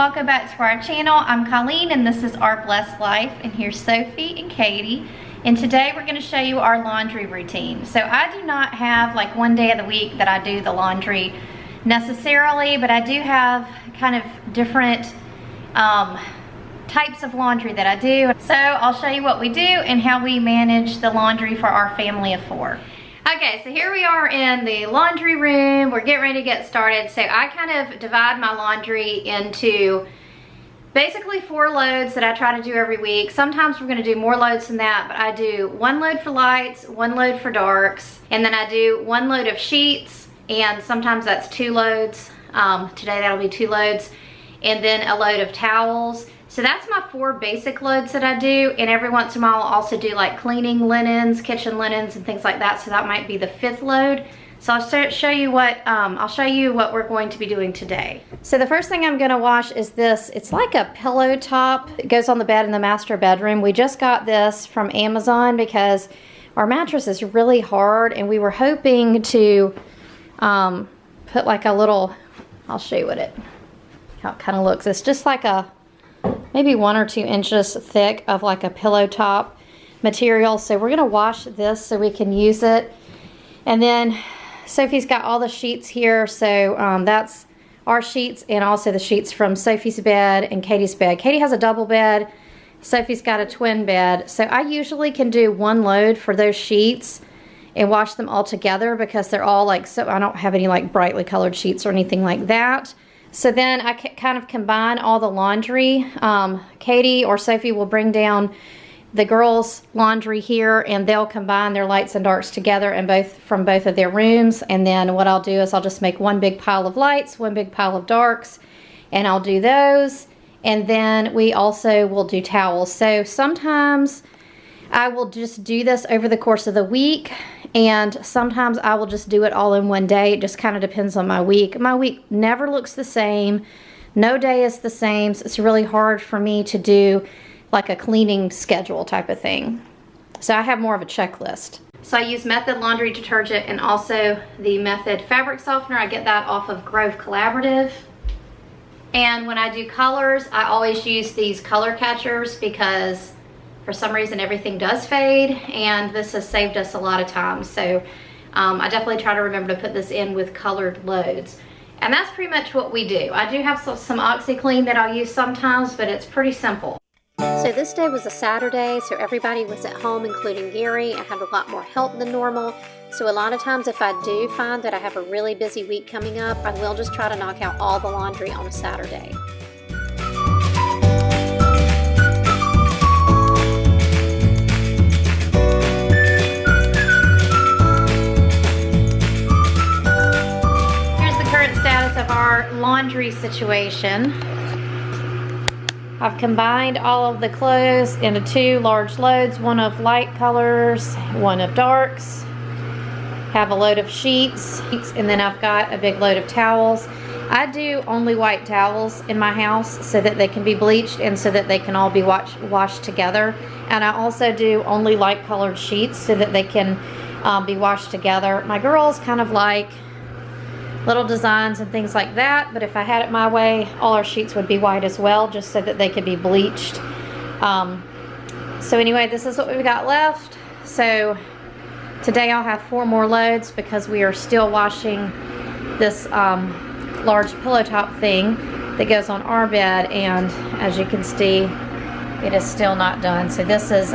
welcome back to our channel. I'm Colleen and this is Our Blessed Life, and here's Sophie and Katie. And today we're going to show you our laundry routine. So I do not have like one day of the week that I do the laundry necessarily, but I do have kind of different types of laundry that I do. So I'll show you what we do and how we manage the laundry for our family of 4. Okay, so here we are in the laundry room. We're getting ready to get started. So I kind of divide my laundry into basically 4 loads that I try to do every week. Sometimes we're gonna do more loads than that, but I do 1 load for lights, 1 load for darks, and then I do 1 load of sheets, and sometimes that's 2 loads. Today that'll be 2 loads, and then a load of towels. So that's my 4 basic loads that I do, and every once in a while I'll also do like cleaning linens, kitchen linens, and things like that. So that might be the 5th load. So I'll show you what we're going to be doing today. So the first thing I'm gonna wash is this. It's like a pillow top. It goes on the bed in the master bedroom. We just got this from Amazon because our mattress is really hard, and we were hoping to put like a little, I'll show you how it kind of looks. It's just like a maybe 1 or 2 inches thick of like a pillow top material. So we're gonna wash this so we can use it. And then Sophie's got all the sheets here. So that's our sheets and also the sheets from Sophie's bed and Katie's bed. Katie has a double bed. Sophie's got a twin bed. So I usually can do 1 load for those sheets and wash them all together because they're all like, so I don't have any like brightly colored sheets or anything like that. So then I kind of combine all the laundry. Katie or Sophie will bring down the girls' laundry here, and they'll combine their lights and darks together and from both of their rooms. And then what I'll do is I'll just make 1 big pile of lights, 1 big pile of darks, and I'll do those. And then we also will do towels. So sometimes I will just do this over the course of the week, and sometimes I will just do it all in one day. It just kind of depends on my week. My week never looks the same. No day is the same. So it's really hard for me to do like a cleaning schedule type of thing. So I have more of a checklist. So I use Method laundry detergent and also the Method fabric softener. I get that off of Grove Collaborative. And when I do colors, I always use these color catchers because for some reason everything does fade, and this has saved us a lot of time. So I definitely try to remember to put this in with colored loads. And that's pretty much what we do. I do have some OxyClean that I'll use sometimes, but it's pretty simple. So this day was a Saturday, so everybody was at home, including Gary. I had a lot more help than normal. So a lot of times if I do find that I have a really busy week coming up, I will just try to knock out all the laundry on a Saturday. Here's the current status of our laundry situation. I've combined all of the clothes into 2 large loads, 1 of light colors, 1 of darks. Have a load of sheets, and then I've got a big load of towels. I do only white towels in my house so that they can be bleached and so that they can all be washed together. And I also do only light colored sheets so that they can be washed together. My girls kind of like little designs and things like that, but if I had it my way, all our sheets would be white as well, just so that they could be bleached. So anyway, this is what we've got left. So today I'll have 4 more loads because we are still washing this large pillow top thing that goes on our bed, and as you can see, it is still not done. So this is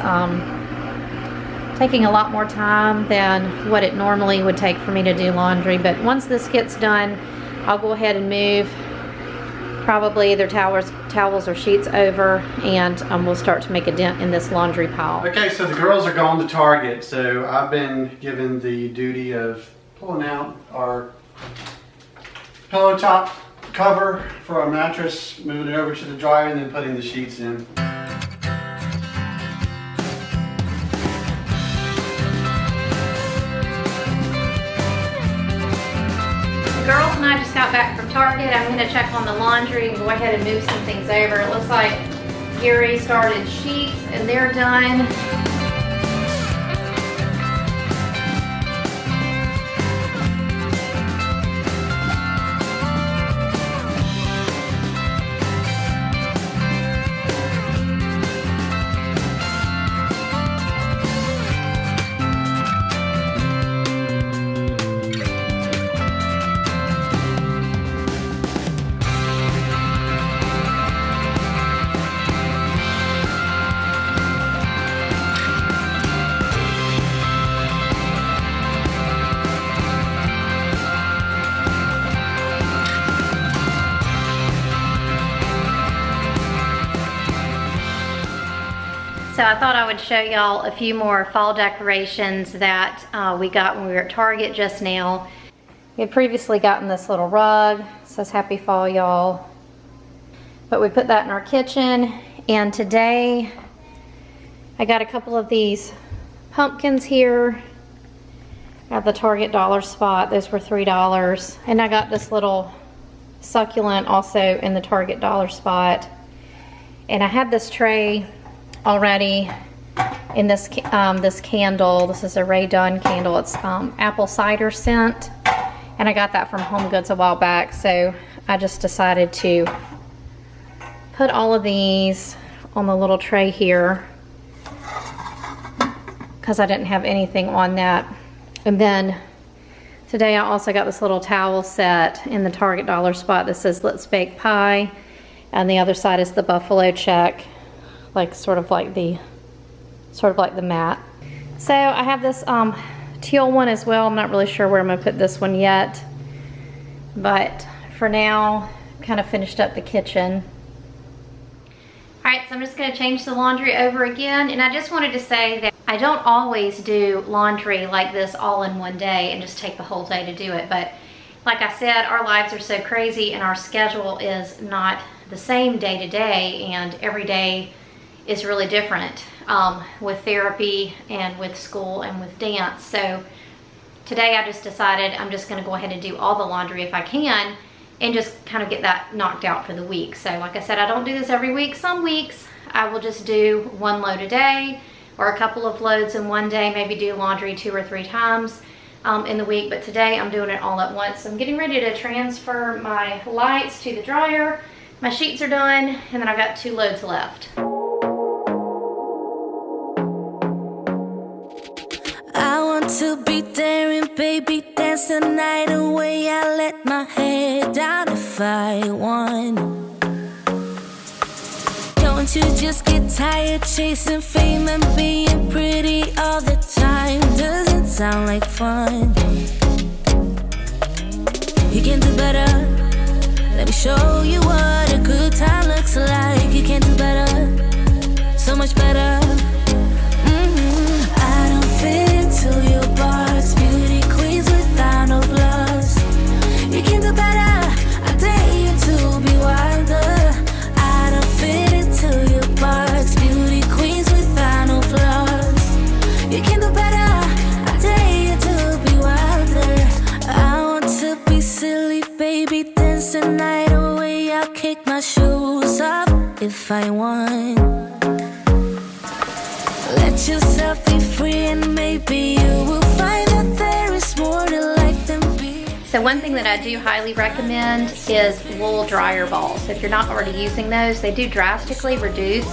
taking a lot more time than what it normally would take for me to do laundry. But once this gets done, I'll go ahead and move probably either towels or sheets over, and we'll start to make a dent in this laundry pile. Okay, so the girls are gone to Target, so I've been given the duty of pulling out our pillow top cover for our mattress, moving it over to the dryer, and then putting the sheets in. Girls and I just got back from Target. I'm going to check on the laundry and go ahead and move some things over. It looks like Gary started sheets and they're done. So I thought I would show y'all a few more fall decorations that we got when we were at Target just now. We had previously gotten this little rug. It says happy fall, y'all. But we put that in our kitchen. And today I got a couple of these pumpkins here at the Target dollar spot. Those were $3. And I got this little succulent also in the Target dollar spot. And I had this tray already in this this candle. This is a Ray Dunn candle. It's apple cider scent, and I got that from Home Goods a while back. So I just decided to put all of these on the little tray here because I didn't have anything on that. And then today I also got this little towel set in the Target dollar spot that says Let's Bake Pie, and the other side is the buffalo check, like sort of like the mat. So I have this teal one as well. I'm not really sure where I'm gonna put this one yet, but for now, kind of finished up the kitchen. All right, so I'm just gonna change the laundry over again, and I just wanted to say that I don't always do laundry like this all in one day and just take the whole day to do it, but like I said, our lives are so crazy and our schedule is not the same day to day, and every day is really different with therapy and with school and with dance. So today I just decided I'm just gonna go ahead and do all the laundry if I can and just kind of get that knocked out for the week. So like I said, I don't do this every week. Some weeks I will just do one load a day or a couple of loads in one day, maybe do laundry 2 or 3 times in the week. But today I'm doing it all at once. So I'm getting ready to transfer my lights to the dryer. My sheets are done, and then I've got 2 loads left. To be daring, baby, dance the night away. I let my head down if I won. Don't you just get tired chasing fame and being pretty all the time? Doesn't sound like fun. You can do better. Let me show you what a good time looks like. You can do better, so much better. I don't fit into your box, beauty queens without no flaws. You can do better, I dare you to be wilder. I don't fit into your box, beauty queens without no flaws. You can do better, I dare you to be wilder. I want to be silly, baby, dance the night away. I'll kick my shoes off if I want. Let yourself be free and maybe you will find that there is more to life than being. So one thing that I do highly recommend is wool dryer balls. If you're not already using those, they do drastically reduce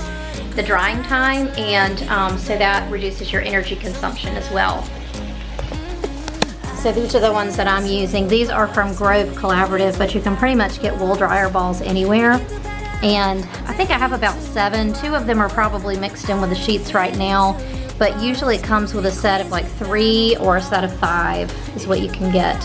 the drying time, and so that reduces your energy consumption as well. So these are the ones that I'm using. These are from Grove Collaborative, but you can pretty much get wool dryer balls anywhere. And I think I have about 7. 2 of them are probably mixed in with the sheets right now, but usually it comes with a set of like 3 or a set of 5 is what you can get.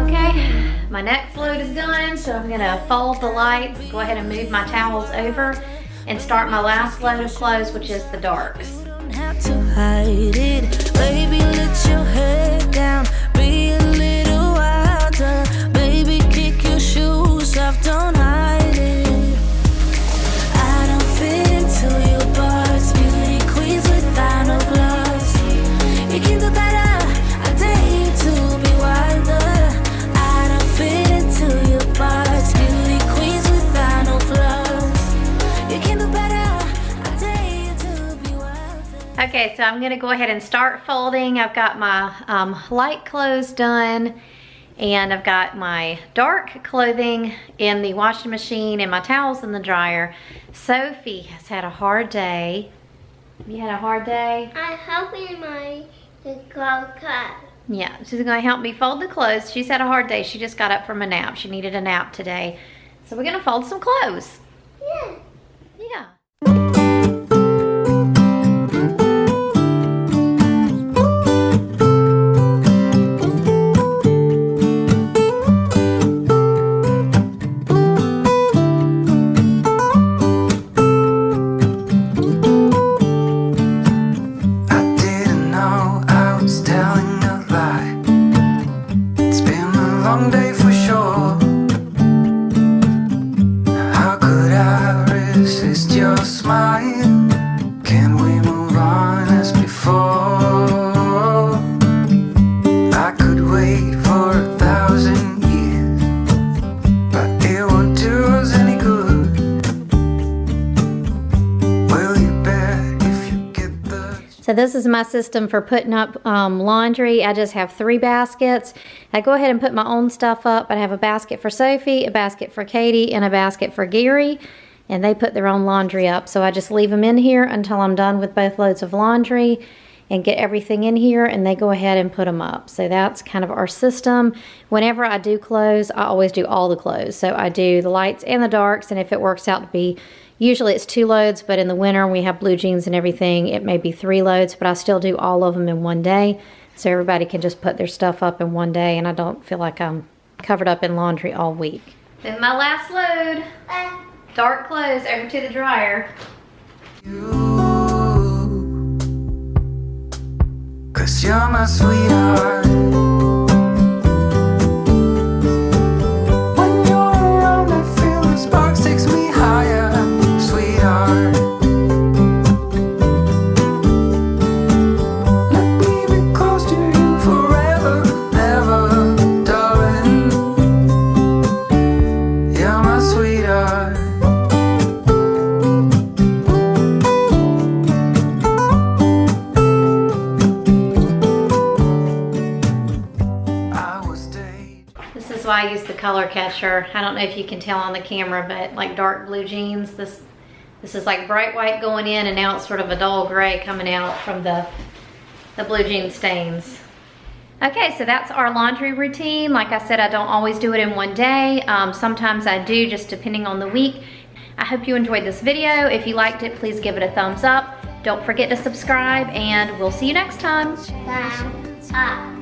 Okay, my next load is done, so I'm gonna fold the lights, go ahead and move my towels over, and start my last load of clothes, which is the darks. Have to hide it, baby, let your head down, be a little wilder, baby, kick your shoes off, don't hide it. I don't fit into your box, beauty queens without no flaws. You can do better, I dare you to be wilder. I don't fit into your box, beauty queens without no flaws. You can do better. Okay, so I'm gonna go ahead and start folding. I've got my light clothes done, and I've got my dark clothing in the washing machine and my towels in the dryer. Sophie has had a hard day. You had a hard day? I'm helping the clothes cut. Yeah, she's gonna help me fold the clothes. She's had a hard day. She just got up from a nap. She needed a nap today. So we're gonna fold some clothes. Yeah. Yeah. So this is my system for putting up laundry. I just have 3 baskets. I go ahead and put my own stuff up. I have a basket for Sophie, a basket for Katie, and a basket for Gary. And they put their own laundry up. So I just leave them in here until I'm done with both loads of laundry and get everything in here, and they go ahead and put them up. So that's kind of our system. Whenever I do clothes, I always do all the clothes. So I do the lights and the darks, and if it works out to be, usually it's 2 loads, but in the winter we have blue jeans and everything, it may be 3 loads, but I still do all of them in one day. So everybody can just put their stuff up in one day, and I don't feel like I'm covered up in laundry all week. Then my last load, dark clothes over to the dryer. Cause you're my sweetheart. When you're around, I feel the sparks takes me higher, sweetheart. Let me be close to you forever, ever, darling. You're my sweetheart. This is why I use the color catcher. I don't know if you can tell on the camera, but like dark blue jeans, this is like bright white going in, and now it's sort of a dull gray coming out from the blue jean stains. Okay, so that's our laundry routine. Like I said, I don't always do it in one day. Sometimes I do, just depending on the week. I hope you enjoyed this video. If you liked it, please give it a thumbs up. Don't forget to subscribe, and we'll see you next time. Thumbs up.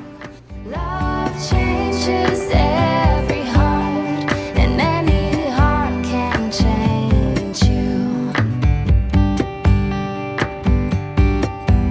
Love change.